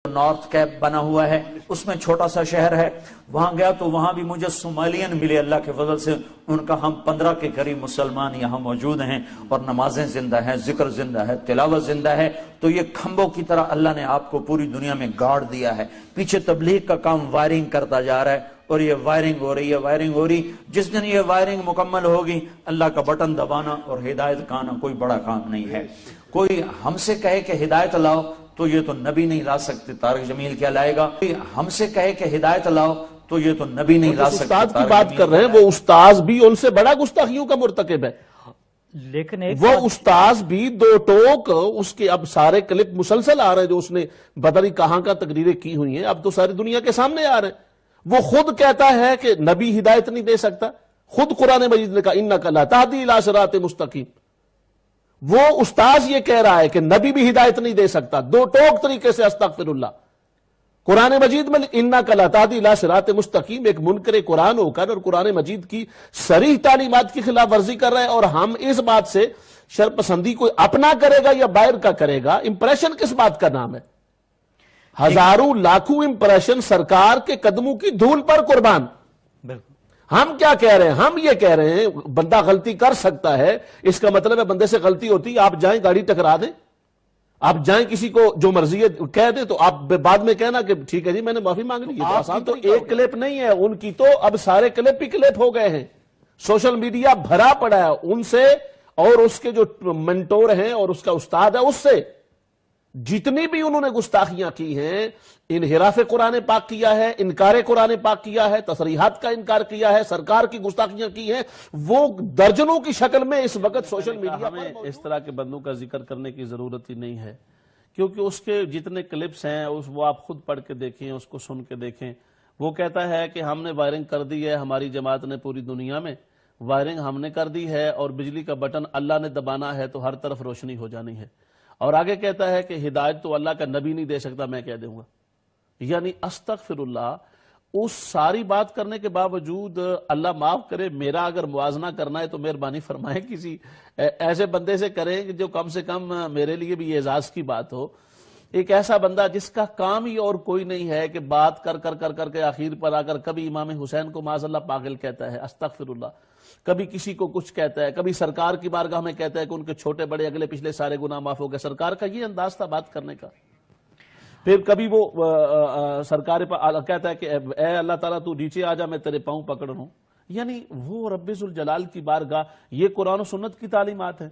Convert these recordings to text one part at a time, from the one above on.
North cap بنا ہوا ہے، اس میں چھوٹا سا شہر ہے، وہاں گیا تو وہاں بھی مجھے صومالین ملے اللہ کے فضل سے، ان کا ہم 15 کے قریب مسلمان یہاں موجود ہیں، اور نمازیں زندہ ہیں، ذکر زندہ ہے، تلاوت زندہ ہے۔ تو یہ کھمبوں کی طرح اللہ نے آپ کو پوری دنیا میں گاڑ دیا ہے، پیچھے تبلیغ کا کام وائرنگ کرتا جا رہا ہے، اور یہ وائرنگ ہو رہی ہے، وائرنگ ہو رہی۔ جس دن یہ وائرنگ مکمل ہوگی، اللہ کا بٹن دبانا اور ہدایت کا آنا کوئی بڑا کام نہیں ہے۔ کوئی ہم سے کہے کہ ہدایت لاؤ تو یہ تو نبی نہیں لا سکتے، طارق جمیل کیا لائے گا؟ ہم سے کہے کہ ہدایت لاؤ تو یہ تو نبی نہیں لا سکتے۔ استاد کی بات کر رہے ہیں، وہ استاذ بھی ان سے بڑا گستاخیوں کا مرتکب ہے، لیکن وہ استاذ بھی دو ٹوک اس کے اب سارے کلپ مسلسل آ رہے ہیں جو اس نے پتہ نہیں کہاں کا تقریریں کی ہوئی ہیں، اب تو ساری دنیا کے سامنے آ رہے ہیں۔ وہ خود کہتا ہے کہ نبی ہدایت نہیں دے سکتا، خود قرآن مجید نے کہا اِنَّکَ لَا تَهْدِی إِلَىٰ صِرَاطٍ مُسْتَقِیمٍ۔ وہ استاذ یہ کہہ رہا ہے کہ نبی بھی ہدایت نہیں دے سکتا، دو ٹوک طریقے سے استغفر اللہ۔ قرآن مجید میں اِنَّکَ لَا تَهْدِی إِلَىٰ صِرَاطٍ مُسْتَقِیمٍ ایک منکر قرآن ہو کر اور قرآن مجید کی صریح تعلیمات کی خلاف ورزی کر رہا ہے، اور ہم اس بات سے شرپسندی کوئی اپنا کرے گا یا باہر کا کرے گا، امپریشن کس بات کا نام ہے؟ ہزاروں لاکھوں امپریشن سرکار کے قدموں کی دھول پر قربان۔ ہم کیا کہہ رہے ہیں؟ ہم یہ کہہ رہے ہیں بندہ غلطی کر سکتا ہے، اس کا مطلب ہے بندے سے غلطی ہوتی، آپ جائیں گاڑی ٹکرا دیں، آپ جائیں کسی کو جو مرضی کہہ دیں تو آپ بعد میں کہنا کہ ٹھیک ہے جی میں نے معافی مانگ لی۔ یہ آسان تو ایک کلپ نہیں ہے، ان کی تو اب سارے کلپ ہی کلپ ہو گئے ہیں، سوشل میڈیا بھرا پڑا ہے ان سے، اور اس کے جو منٹور ہیں اور اس کا استاد ہے اس سے۔ جتنی بھی انہوں نے گستاخیاں کی ہیں، انحراف قرآن پاک کیا ہے، انکار قرآن پاک کیا ہے، تصریحات کا انکار کیا ہے، سرکار کی گستاخیاں کی ہیں، وہ درجنوں کی شکل میں اس وقت سوشل میڈیا پر ہمیں اس طرح کے بندوں کا ذکر کرنے کی ضرورت ہی نہیں ہے، کیونکہ اس کے جتنے کلپس ہیں وہ آپ خود پڑھ کے دیکھیں، اس کو سن کے دیکھیں۔ وہ کہتا ہے کہ ہم نے وائرنگ کر دی ہے، ہماری جماعت نے پوری دنیا میں وائرنگ ہم نے کر دی ہے، اور بجلی کا بٹن اللہ نے دبانا ہے تو ہر طرف روشنی ہو جانی ہے۔ اور آگے کہتا ہے کہ ہدایت تو اللہ کا نبی نہیں دے سکتا، میں کہہ دوں گا۔ یعنی استغفر اللہ، اس ساری بات کرنے کے باوجود اللہ معاف کرے، میرا اگر موازنہ کرنا ہے تو مہربانی فرمائیں کسی ایسے بندے سے کریں جو کم سے کم میرے لیے بھی اعزاز کی بات ہو۔ ایک ایسا بندہ جس کا کام ہی اور کوئی نہیں ہے کہ بات کر کے آخر پر آ کر کبھی امام حسین کو معاذ اللہ پاگل کہتا ہے، استغفر اللہ، کبھی کسی کو کچھ کہتا ہے، کبھی سرکار کی بارگاہ میں کہتا ہے کہ ان کے چھوٹے بڑے اگلے پچھلے سارے گناہ معاف ہو گئے۔ سرکار کا یہ انداز تھا بات کرنے کا۔ پھر کبھی وہ سرکار پر کہتا ہے کہ اے اللہ تعالیٰ تو نیچے آ جا، میں تیرے پاؤں پکڑ رہا ہوں۔ یعنی وہ رب ذوالجلال کی بارگاہ، یہ قرآن و سنت کی تعلیمات ہیں۔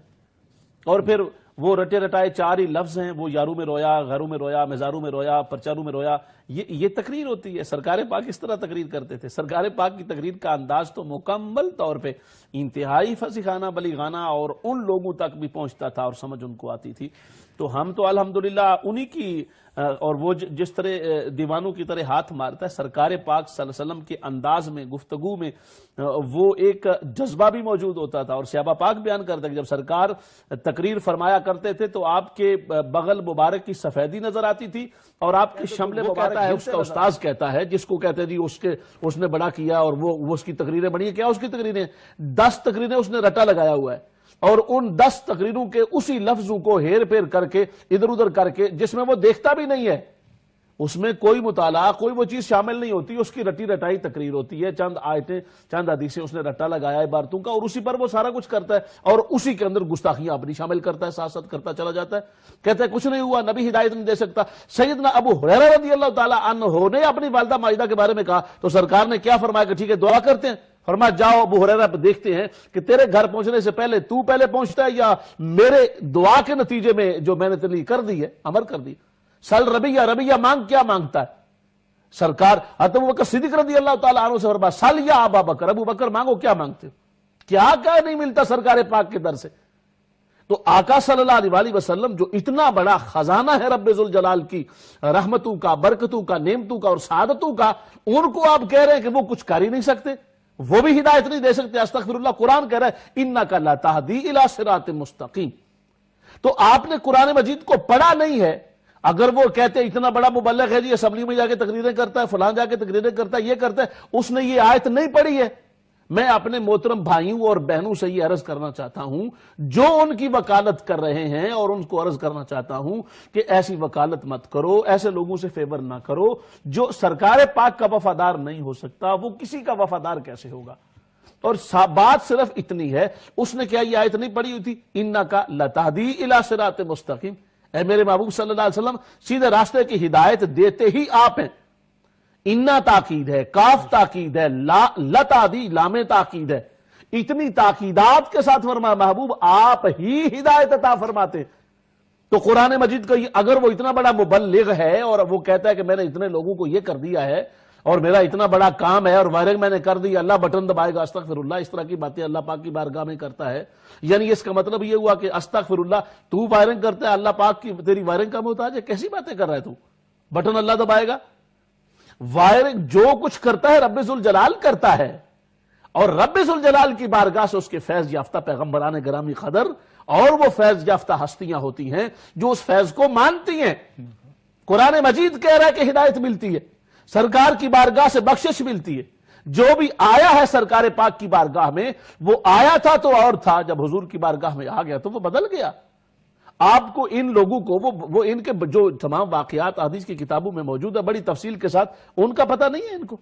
اور پھر وہ رٹے رٹائے چار ہی لفظ ہیں، وہ یاروں میں رویا، غیروں میں رویا، مزاروں میں رویا، پرچاروں میں رویا، یہ تقریر ہوتی ہے۔ سرکار پاک اس طرح تقریر کرتے تھے۔ سرکار پاک کی تقریر کا انداز تو مکمل طور پہ انتہائی فصیحانہ بلیغانہ اور ان لوگوں تک بھی پہنچتا تھا اور سمجھ ان کو آتی تھی۔ تو ہم تو الحمدللہ انہی کی، اور وہ جس طرح دیوانوں کی طرح ہاتھ مارتا ہے، سرکار پاک صلی اللہ علیہ وسلم کے انداز میں، گفتگو میں وہ ایک جذبہ بھی موجود ہوتا تھا۔ اور صحابہ پاک بیان کرتے ہیں کہ جب سرکار تقریر فرمایا کرتے تھے تو آپ کے بغل مبارک کی سفیدی نظر آتی تھی، اور آپ کے شمل مبارک ہے، اس کا استاذ کہتا ہے جس کو کہتے ہیں جی اس نے بڑا کیا اور وہ اس کی تقریریں بڑی ہیں۔ کیا اس کی تقریریں؟ 10 تقریریں اس نے رٹا لگایا ہوا ہے، اور ان 10 تقریروں کے اسی لفظوں کو ہیر پھیر کر کے ادھر ادھر کر کے، جس میں وہ دیکھتا بھی نہیں ہے، اس میں کوئی مطالعہ کوئی وہ چیز شامل نہیں ہوتی، اس کی رٹی رٹائی تقریر ہوتی ہے، چند آیتیں چند حدیثیں اس نے رٹا لگایا عبارتوں کا، اور اسی پر وہ سارا کچھ کرتا ہے، اور اسی کے اندر گستاخیاں اپنی شامل کرتا ہے، ساتھ ساتھ کرتا چلا جاتا ہے۔ کہتا ہے کچھ نہیں ہوا، نبی ہدایت نہیں دے سکتا۔ سیدنا ابو ہریرہ رضی اللہ تعالیٰ عنہ نے اپنی والدہ ماجدہ کے بارے میں کہا تو سرکار نے کیا فرمایا کہ ٹھیک ہے دعا کرتے ہیں۔ فرمایا جاؤ ابو ہریرہ پہ دیکھتے ہیں کہ تیرے گھر پہنچنے سے پہلے تو پہلے پہنچتا ہے یا میرے دعا کے نتیجے میں جو میں نے تیرے لیے کر دی ہے، امر کر دی۔ سل ربیہ، ربیہ مانگ، کیا مانگتا ہے؟ سرکار حضرت ابوبکر صدیق رضی اللہ تعالیٰ عنہ سے فرمایا سل یا ابا بکر، ابو بکر مانگو، کیا مانگتے ہو؟ کیا نہیں ملتا سرکار پاک کے در سے؟ تو آقا صلی اللہ علیہ وسلم جو اتنا بڑا خزانہ ہے رب ذوالجلال کی رحمتوں کا، برکتوں کا، نعمتوں کا اور سعادتوں کا، ان کو آپ کہہ رہے ہیں کہ وہ کچھ کر ہی نہیں سکتے، وہ بھی ہدایت نہیں دے سکتے۔ استغفر اللہ، قرآن کہہ رہا ہے اِنَّکَ لَا تَهْدِی إِلَىٰ صِرَاطٍ مُسْتَقِیمٍ۔ تو آپ نے قرآن مجید کو پڑھا نہیں ہے۔ اگر وہ کہتے اتنا بڑا مبلغ ہے جی، اسمبلی میں جا کے تقریریں کرتا ہے، فلان جا کے تقریریں کرتا ہے، یہ کرتا ہے، اس نے یہ آیت نہیں پڑھی ہے، میں اپنے محترم بھائیوں اور بہنوں سے یہ عرض کرنا چاہتا ہوں جو ان کی وکالت کر رہے ہیں، اور ان کو عرض کرنا چاہتا ہوں کہ ایسی وکالت مت کرو، ایسے لوگوں سے فیور نہ کرو جو سرکار پاک کا وفادار نہیں ہو سکتا، وہ کسی کا وفادار کیسے ہوگا؟ اور بات صرف اتنی ہے، اس نے کیا یہ آیت نہیں پڑھی ہوئی تھی اِنَّكَ لَتَهْدِي إِلَىٰ صِرَاطٍ مُسْتَقِيمٍ، اے میرے محبوب صلی اللہ علیہ وسلم سیدھے راستے کی ہدایت دیتے ہی آپ ہیں۔ اِنَّا تاکید ہے، کاف تاکید ہے، لتادی لام تاکید ہے، اتنی تاکیدات کے ساتھ فرمایا محبوب آپ ہی ہدایت عطا فرماتے۔ تو قرآن مجید کا اگر وہ اتنا بڑا مبلغ ہے اور وہ کہتا ہے کہ میں نے اتنے لوگوں کو یہ کر دیا ہے اور میرا اتنا بڑا کام ہے اور وائرنگ میں نے کر دی، اللہ بٹن دبائے گا استغفر اللہ، اس طرح کی باتیں اللہ پاک کی بارگاہ میں کرتا ہے، یعنی اس کا مطلب یہ ہوا کہ استغفر اللہ تو وائرنگ کرتا ہے، اللہ پاک کی تیری وائرنگ کا محتاج ہے؟ کیسی باتیں کر رہا ہے تو؟ بٹن اللہ دبائے گا؟ وائرنگ جو کچھ کرتا ہے رب ذوالجلال کرتا ہے، اور رب ذوالجلال کی بارگاہ سے اس کے فیض یافتہ پیغمبران گرامی قدر اور وہ فیض یافتہ ہستیاں ہوتی ہیں جو اس فیض کو مانتی ہیں۔ قرآن مجید کہہ رہا ہے کہ ہدایت ملتی ہے، سرکار کی بارگاہ سے بخشش ملتی ہے۔ جو بھی آیا ہے سرکار پاک کی بارگاہ میں، وہ آیا تھا تو اور تھا، جب حضور کی بارگاہ میں آ گیا تو وہ بدل گیا۔ آپ کو ان لوگوں کو وہ ان کے جو تمام واقعات حدیث کی کتابوں میں موجود ہے بڑی تفصیل کے ساتھ، ان کا پتہ نہیں ہے ان کو۔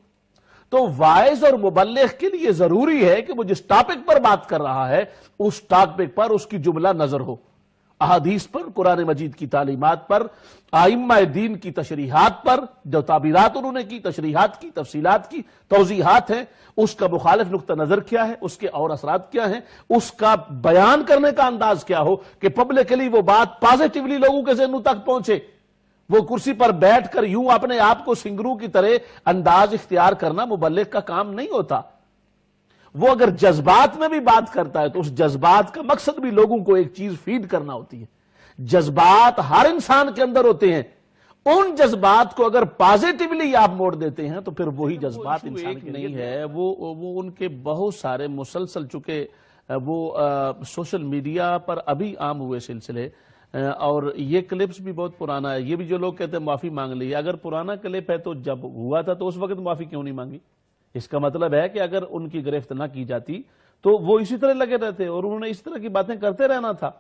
تو وائز اور مبلغ کے لیے ضروری ہے کہ وہ جس ٹاپک پر بات کر رہا ہے اس ٹاپک پر اس کی جملہ نظر ہو، احادیث پر، قرآن مجید کی تعلیمات پر، ائمہ دین کی تشریحات پر، جو تعبیرات انہوں نے کی، تشریحات کی، تفصیلات کی، توضیحات ہیں، اس کا مخالف نقطہ نظر کیا ہے، اس کے اور اثرات کیا ہیں، اس کا بیان کرنے کا انداز کیا ہو کہ پبلکلی وہ بات پازیٹیولی لوگوں کے ذہنوں تک پہنچے۔ وہ کرسی پر بیٹھ کر یوں اپنے آپ کو سنگروں کی طرح انداز اختیار کرنا مبلغ کا کام نہیں ہوتا۔ وہ اگر جذبات میں بھی بات کرتا ہے تو اس جذبات کا مقصد بھی لوگوں کو ایک چیز فیڈ کرنا ہوتی ہے۔ جذبات ہر انسان کے اندر ہوتے ہیں، ان جذبات کو اگر پازیٹیولی آپ موڑ دیتے ہیں تو پھر وہی جذبات انسان کے نہیں ہے۔ وہ ان کے بہت سارے مسلسل چکے وہ سوشل میڈیا پر ابھی عام ہوئے سلسلے، اور یہ کلپس بھی بہت پرانا ہے۔ یہ بھی جو لوگ کہتے ہیں معافی مانگ لی، اگر پرانا کلپ ہے تو جب ہوا تھا تو اس وقت معافی کیوں نہیں مانگی؟ اس کا مطلب ہے کہ اگر ان کی گرفت نہ کی جاتی تو وہ اسی طرح لگے رہتے اور انہوں نے اس طرح کی باتیں کرتے رہنا تھا۔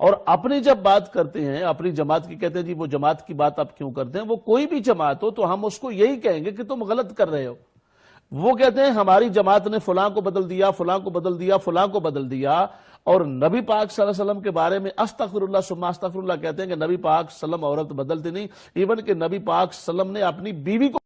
اور اپنی جب بات کرتے ہیں اپنی جماعت کی، کہتے ہیں جی وہ جماعت کی بات آپ کیوں کرتے ہیں؟ وہ کوئی بھی جماعت ہو تو ہم اس کو یہی کہیں گے کہ تم غلط کر رہے ہو۔ وہ کہتے ہیں ہماری جماعت نے فلاں کو بدل دیا، فلاں کو بدل دیا، فلاں کو بدل دیا، اور نبی پاک صلی اللہ علیہ وسلم کے بارے میں استغفر اللہ ثم استغفر اللہ کہتے ہیں کہ نبی پاک صلی اللہ علیہ وسلم عورت بدلتے نہیں، ایون کہ نبی پاک صلی اللہ علیہ وسلم نے اپنی بیوی کو